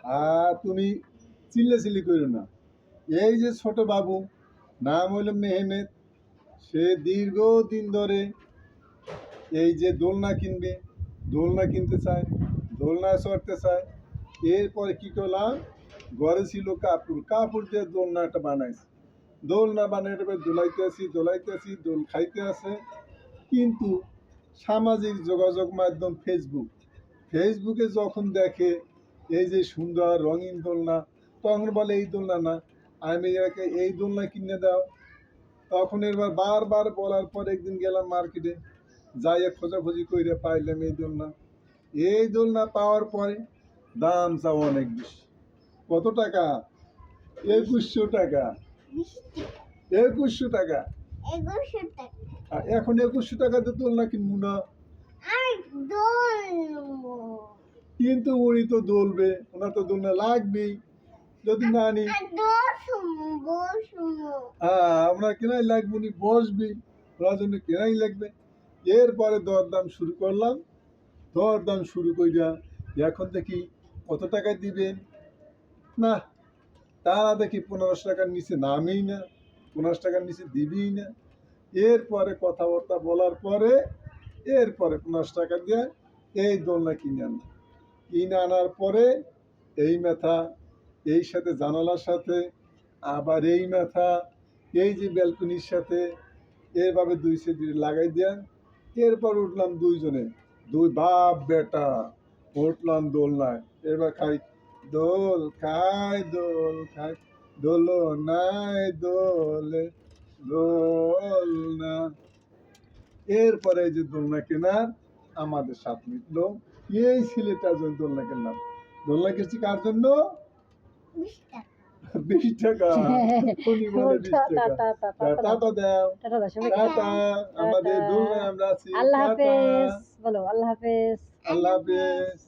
আর তুমি চিল্লাচিল্লি করো না। এই যে ছোট বাবু, নাম হলো মেহমেদ, সে দীর্ঘদিন ধরে এই যে দোলনা কিনবে, দোলনা কিনতে চায়, দোলনায় চড়তে চায়। এরপরে কি করলাম, ঘরে ছিল কাপড়, কাপড় দিয়ে দোলনাটা বানাইছি। দোলনা বানিয়ে দোলাইতে আসি, দোল খাইতে আছে। কিন্তু সামাজিক যোগাযোগ মাধ্যম ফেসবুকে যখন দেখে এই যে সুন্দর রঙিন দোলনা, তখন বলে এই দোলনা না, আমি একে এই দোলনা কিনে দাও। তখন এবার বারবার বলার পর একদিন গেলাম মার্কেটে, যাইয়ে খোঁজাখুঁজি করে পাইলাম এই দোলনা। এই দোলনা পাওয়ার পরে দাম চাও অনেক বেশি। কত টাকা? 2100 টাকা। 2100 টাকা। এখন 2100 টাকাতে দোলনা কিনবো না, কিন্তু উনি তো দোলবে, ওনার তো দোলনা লাগবেই। যদি না নি আমরা কেনাই লাগবে, উনি বসবি, ওনার জন্য কেনাই লাগবে। এরপরে দরদাম শুরু করলাম। দরদাম শুরু কইরা এখন দেখি কত টাকায় দিবেন, না তারা দেখি 1500 টাকার নিচে নামেই না, 1500 টাকার নিচে দিবেই না। এরপরে কথাবার্তা বলার পরে এরপরে 1500 টাকা দিয়ে এই দোলনা কিনে আনার পরে এই মাথা, এই সাথে জানালার সাথে, আবার এই মাথা, এই যে ব্যালকনির সাথে, এভাবে দুই সাইড লাগাই দেয়া। এরপর উঠলাম দুইজনে, দুই বাপ বেটা উঠলাম দোলনায়। এবার দোল খাই দোলনায় দোলে দোলনা। এরপরে যে দোলনা কেনার আমাদের সাথ মিটলো, এই ছেলেটার জন্য দোলনা কিনলাম। দোলনা কিনছি কার জন্য? 20 টাকা। উনি বলে 20 টাকা। টাটা দাও, টাটা। আমাদের দোলনায় আমরা আছি। আল্লাহ হাফেজ বলো, আল্লাহ হাফেজ। আল্লাহ হাফেজ।